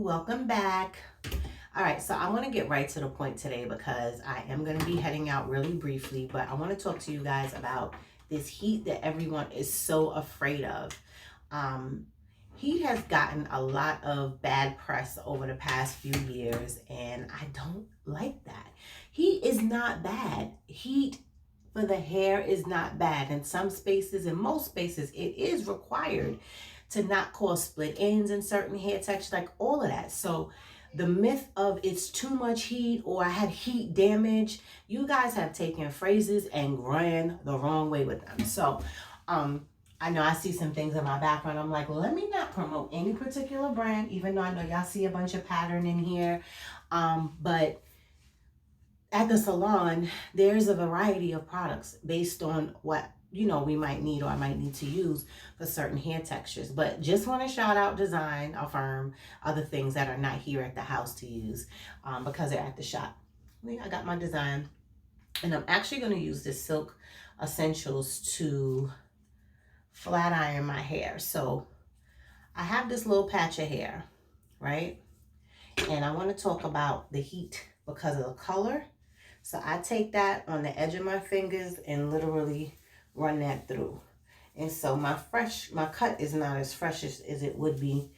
welcome back. All right, so I want to get right to the point today because I am going to be heading out really briefly, but I want to talk to you guys about this heat that everyone is so afraid of. Um, Heat has gotten a lot of bad press over the past few years, and I don't like that. Heat is not bad. Heat for the hair is not bad. In some spaces, in most spaces, it is required to not cause split ends in certain hair textures, like all of that. So the myth of it's too much heat or I had heat damage, you guys have taken phrases and ran the wrong way with them. So I know I see some things in my background. I'm like, let me not promote any particular brand, even though I know y'all see a bunch of pattern in here. But at the salon, there's a variety of products based on what we might need or I might need to use for certain hair textures. But just want to shout out Design, Affirm, other things that are not here at the house to use because they're at the shop. I got my Design, and I'm actually going to use this Silk Essentials to flat iron my hair. So I have this little patch of hair, right? And I want to talk about the heat because of the color. So I take that on the edge of my fingers and literally run that through. And so my cut is not as fresh as it would be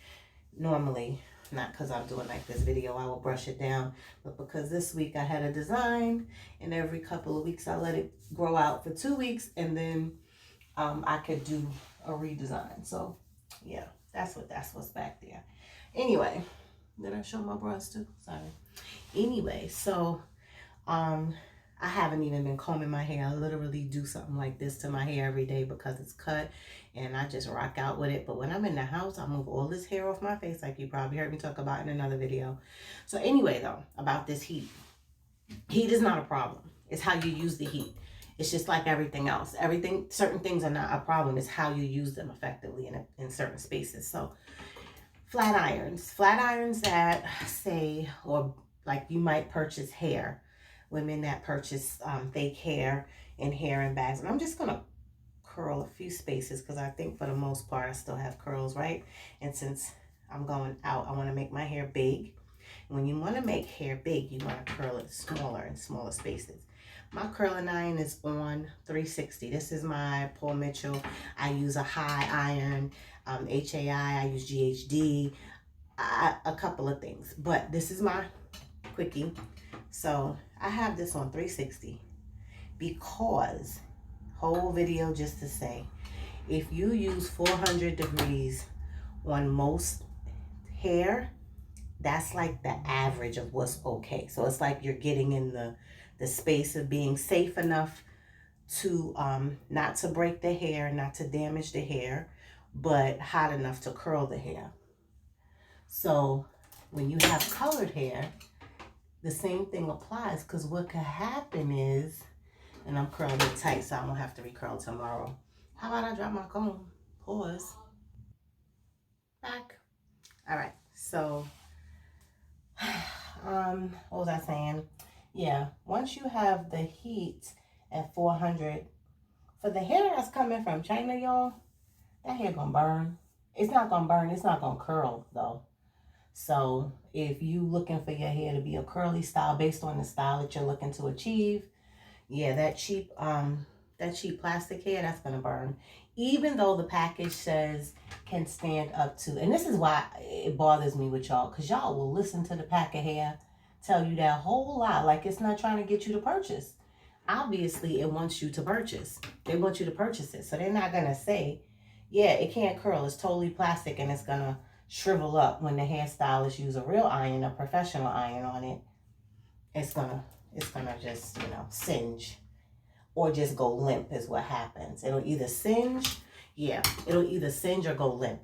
normally. Not because I'm doing like this video, I will brush it down, but because this week I had a design and every couple of weeks I let it grow out for 2 weeks and then I could do a redesign. So yeah, that's what's back there. Anyway, did I show my brush too? Sorry. Anyway, so I haven't even been combing my hair. I literally do something like this to my hair every day because it's cut and I just rock out with it. But when I'm in the house, I move all this hair off my face, like you probably heard me talk about in another video. So anyway, though, about this heat. Heat is not a problem. It's how you use the heat. It's just like everything else. Certain things are not a problem. It's how you use them effectively in certain spaces. So flat irons that say, or like you might purchase hair, women that purchase fake hair and hair in bags. And I'm just gonna curl a few spaces because I think for the most part I still have curls, right? And since I'm going out, I want to make my hair big. When you want to make hair big, you want to curl it smaller in smaller spaces. My curling iron is on 360. This is my Paul Mitchell. I use a high iron, HAI, I use GHD, a couple of things. But this is my quickie. So I have this on 360 because, whole video just to say, if you use 400 degrees on most hair, that's like the average of what's okay. So it's like you're getting in the space of being safe enough to not to break the hair, not to damage the hair, but hot enough to curl the hair. So when you have colored hair, the same thing applies, because what could happen is, and I'm curling it tight so I don't have to recurl tomorrow. How about I drop my comb? Pause. Back. All right, so what was I saying? Yeah, once you have the heat at 400, for the hair that's coming from China, y'all, that hair gonna burn. It's not gonna burn, it's not gonna curl though. So if you looking for your hair to be a curly style based on the style that you're looking to achieve, yeah, that cheap plastic hair, that's gonna burn. Even though the package says can stand up to, and this is why it bothers me with y'all, because y'all will listen to the pack of hair tell you that whole lot like it's not trying to get you to purchase. Obviously it wants you to purchase. They want you to purchase it. So they're not gonna say, yeah, it can't curl, it's totally plastic and it's gonna shrivel up. When the hairstylist use a real iron, a professional iron on it, it's gonna just, singe or just go limp is what happens. It'll either singe, it'll either singe or go limp.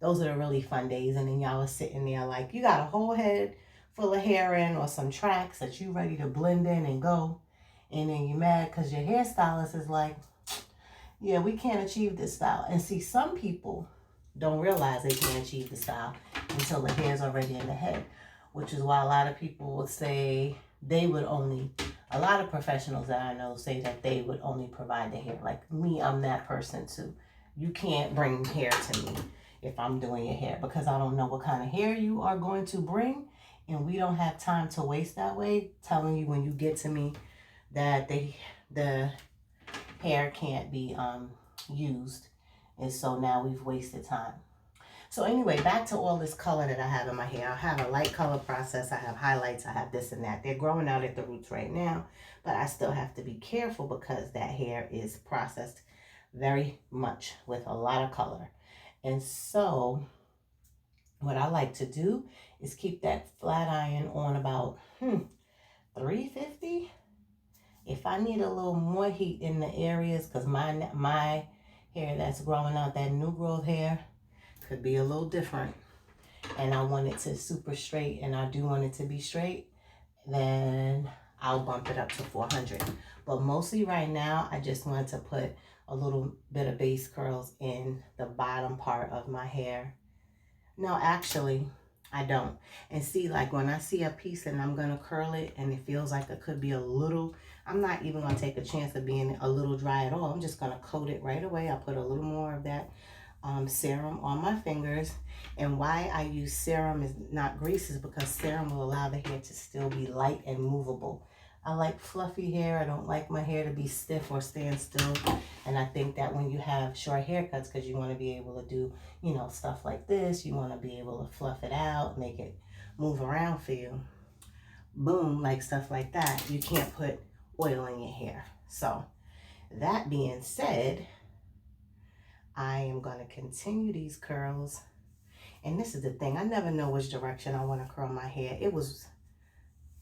Those are the really fun days. And then y'all are sitting there like you got a whole head full of hair in or some tracks that you ready to blend in and go. And then you're mad because your hairstylist is like, yeah, we can't achieve this style. And see, some people don't realize they can't achieve the style until the hair's already in the head, which is why a lot of people would say they would only, a lot of professionals that I know say that they would only provide the hair. Like me, I'm that person too. You can't bring hair to me if I'm doing your hair, because I don't know what kind of hair you are going to bring, and we don't have time to waste that way. Telling you when you get to me that the hair can't be used, and so now we've wasted time. So anyway, back to all this color that I have in my hair. I have a light color process, I have highlights, I have this and that. They're growing out at the roots right now, but I still have to be careful because that hair is processed very much with a lot of color. And so what I like to do is keep that flat iron on about 350. If I need a little more heat in the areas, because my hair that's growing out, that new growth hair, could be a little different, and I want it to super straight, and I do want it to be straight, then I'll bump it up to 400. But mostly right now, I just want to put a little bit of base curls in the bottom part of my hair. No, actually, I don't. And see, like when I see a piece and I'm gonna curl it and it feels like it could be a little, I'm not even gonna take a chance of being a little dry at all. I'm just gonna coat it right away. I put a little more of that serum on my fingers. And why I use serum is not grease, is because serum will allow the hair to still be light and movable. I like fluffy hair. I don't like my hair to be stiff or stand still. And I think that when you have short haircuts, because you want to be able to do, you know, stuff like this, you want to be able to fluff it out, make it move around for you. Boom, like stuff like that. You can't put oil in your hair. So that being said, I am going to continue these curls. And this is the thing. I never know which direction I want to curl my hair. It was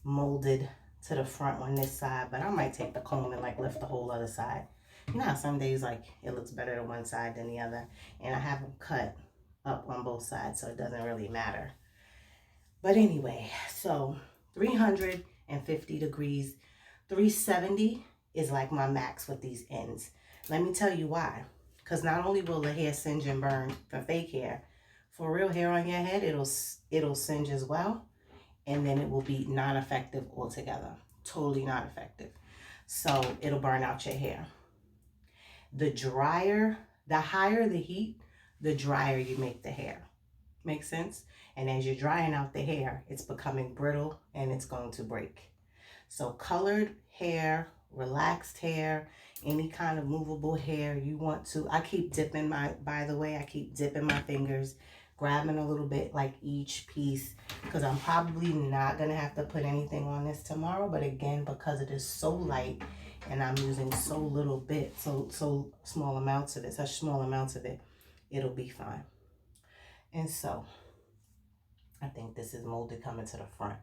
molded to the front on this side, but I might take the comb and like lift the whole other side. You know how some days like it looks better to one side than the other. And I have them cut up on both sides, so it doesn't really matter. But anyway, so 350 degrees, 370 is like my max with these ends. Let me tell you why. Because not only will the hair singe and burn for fake hair, for real hair on your head, it'll singe as well. And then it will be non-effective altogether. Totally not effective. So it'll burn out your hair. The higher the heat, the drier you make the hair. Make sense? And as you're drying out the hair, it's becoming brittle and it's going to break. So colored hair, relaxed hair, any kind of movable hair you want to. I keep dipping by the way, I keep dipping my fingers, grabbing a little bit like each piece, because I'm probably not going to have to put anything on this tomorrow. But again, because it is so light and I'm using so little bit, so small amounts of it, such small amounts of it, it'll be fine. And so I think this is molded coming to the front.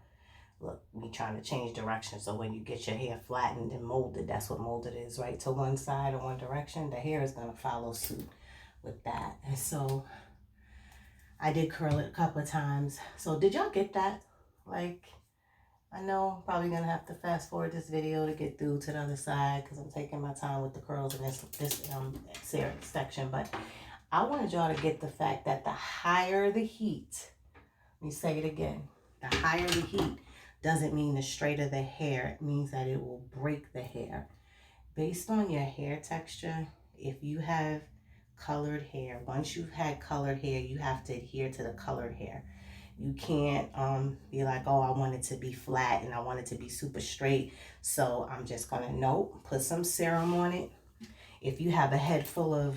Look, me trying to change direction, so when you get your hair flattened and molded, that's what molded is, right? To one side or one direction, the hair is going to follow suit with that. And so I did curl it a couple of times. So did y'all get that? Like, I know I'm probably going to have to fast forward this video to get through to the other side, because I'm taking my time with the curls in this section. But I wanted y'all to get the fact that the higher the heat, let me say it again, the higher the heat doesn't mean the straighter the hair. It means that it will break the hair. Based on your hair texture, if you have colored hair, once you've had colored hair, you have to adhere to the colored hair. You can't be like, oh, I want it to be flat and I want it to be super straight, so I'm just gonna, nope, put some serum on it. If you have a head full of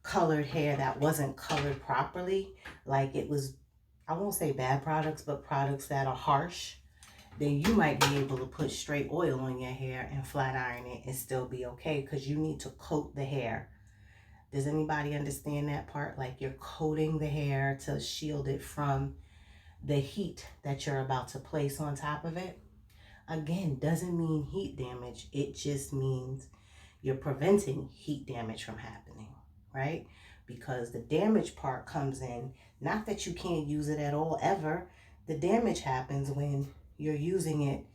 colored hair that wasn't colored properly, like it was, I won't say bad products, but products that are harsh, then you might be able to put straight oil on your hair and flat iron it and still be okay, because you need to coat the hair. Does anybody understand that part? Like you're coating the hair to shield it from the heat that you're about to place on top of it. Again, doesn't mean heat damage. It just means you're preventing heat damage from happening, right? Because the damage part comes in, not that you can't use it at all ever. The damage happens when you're using it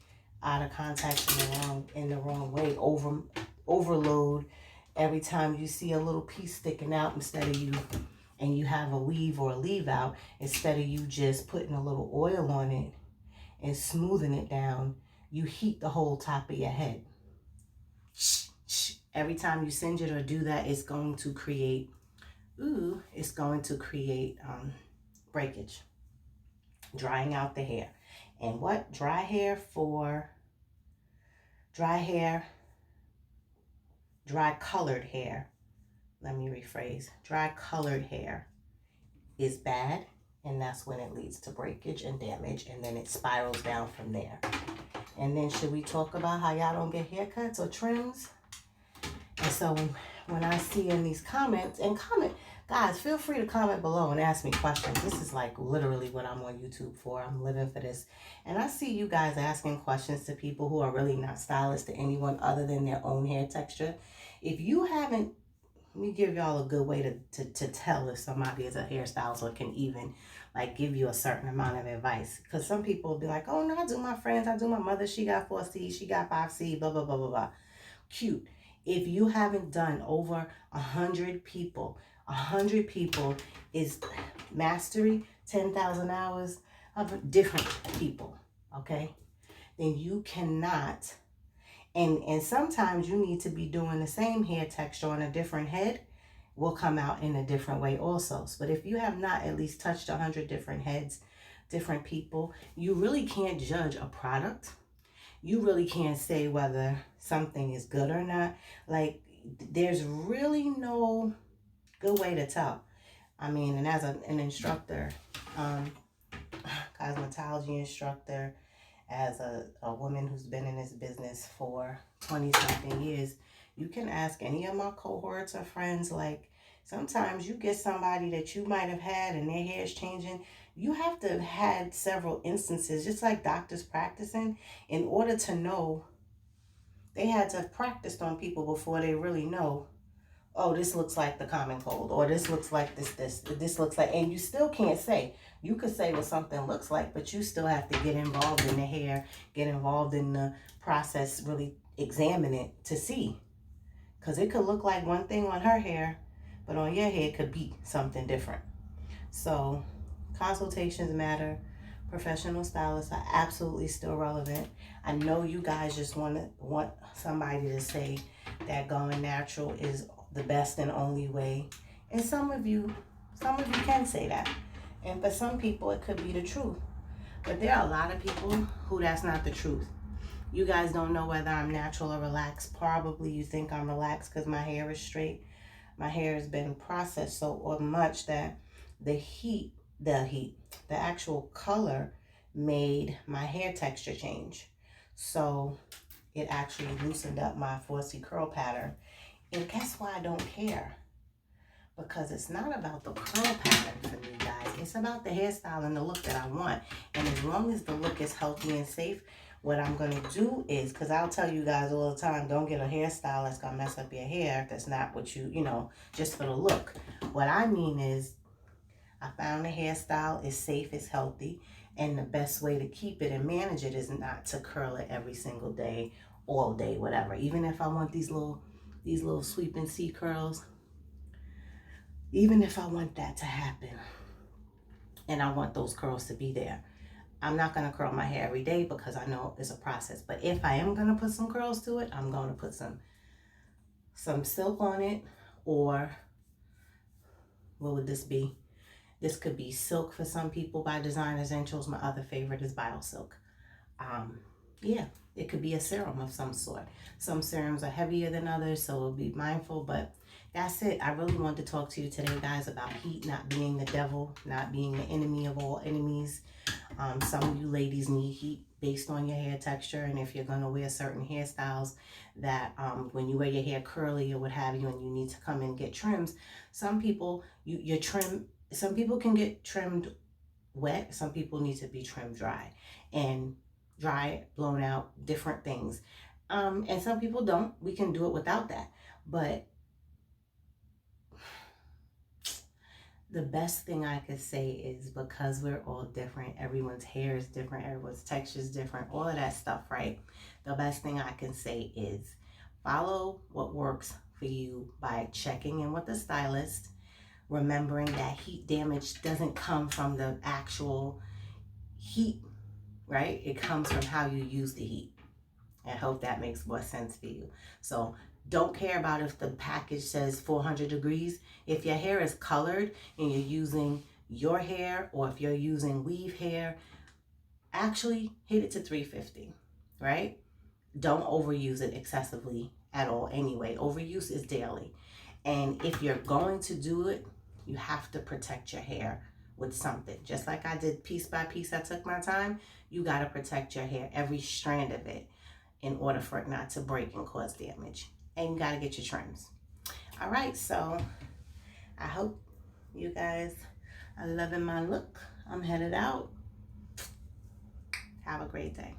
out of contact in the wrong way, overload. Every time you see a little piece sticking out, and you have a weave or a leave out, instead of you just putting a little oil on it and smoothing it down, you heat the whole top of your head. Every time you singe it or do that, it's going to create it's going to create breakage, drying out the hair. And what? Dry hair, dry colored hair. Let me rephrase. Dry colored hair is bad, and that's when it leads to breakage and damage, and then it spirals down from there. And then should we talk about how y'all don't get haircuts or trims? And so when I see in these comments, and guys, feel free to comment below and ask me questions. This is like literally what I'm on YouTube for. I'm living for this. And I see you guys asking questions to people who are really not stylists to anyone other than their own hair texture. If you haven't, let me give y'all a good way to tell if somebody is a hairstylist or can even like give you a certain amount of advice. Because some people will be like, oh no, I do my friends, I do my mother, she got 4C, she got 5C, blah, blah, blah, blah, blah. Cute. If you haven't done over 100 people, 100 people is mastery, 10,000 hours of different people, okay? Then you cannot, and sometimes you need to be doing the same hair texture on a different head, will come out in a different way also. But if you have not at least touched 100 different heads, different people, you really can't judge a product. You really can't say whether something is good or not. Like, there's really no good way to tell. I mean, and as an instructor, cosmetology instructor, as a woman who's been in this business for 20-something years, you can ask any of my cohorts or friends, like, sometimes you get somebody that you might have had and their hair is changing. You have to have had several instances, just like doctors practicing, in order to know. They had to have practiced on people before they really know, oh, this looks like the common cold, or this looks like this looks like, and you still can't say. You could say what something looks like, but you still have to get involved in the hair, get involved in the process, really examine it to see. Because it could look like one thing on her hair, but on your hair it could be something different. So consultations matter. Professional stylists are absolutely still relevant. I know you guys just want somebody to say that going natural is the best and only way. And some of you can say that. And for some people it could be the truth. But there are a lot of people who that's not the truth. You guys don't know whether I'm natural or relaxed. Probably you think I'm relaxed because my hair is straight. My hair has been processed so much that the actual color made my hair texture change. So it actually loosened up my 4C curl pattern. And guess why I don't care? Because it's not about the curl pattern for me, guys. It's about the hairstyle and the look that I want. And as long as the look is healthy and safe, what I'm going to do is, because I'll tell you guys all the time, don't get a hairstyle that's going to mess up your hair if that's not what you know, just for the look. What I mean is, I found a hairstyle is safe, is healthy, and the best way to keep it and manage it is not to curl it every single day, all day, whatever. Even if I want these little sweep and see curls, even if I want that to happen, and I want those curls to be there, I'm not going to curl my hair every day because I know it's a process. But if I am going to put some curls to it, I'm going to put some silk on it, or what would this be? This could be silk for some people by Design Essentials. My other favorite is BioSilk. Yeah, it could be a serum of some sort. Some serums are heavier than others, so we'll be mindful. But that's it. I really wanted to talk to you today, guys, about heat not being the devil, not being the enemy of all enemies. Some of you ladies need heat based on your hair texture, and if you're going to wear certain hairstyles that when you wear your hair curly or what have you, and you need to come and get trims, some people some people can get trimmed wet, some people need to be trimmed dry, and dry, blown out, different things. And some people don't. We can do it without that. But the best thing I could say is, because we're all different, everyone's hair is different, everyone's texture is different, all of that stuff, right? The best thing I can say is follow what works for you by checking in with the stylist, remembering that heat damage doesn't come from the actual heat, right? It comes from how you use the heat. I hope that makes more sense for you. So Don't care about if the package says 400 degrees. If your hair is colored and you're using your hair, or if you're using weave hair, actually hit it to 350, right? Don't overuse it excessively at all anyway. Overuse is daily. And if you're going to do it, you have to protect your hair with something. Just like I did piece by piece, I took my time. You got to protect your hair, every strand of it, in order for it not to break and cause damage. And you got to get your trims. All right, so I hope you guys are loving my look. I'm headed out. Have a great day.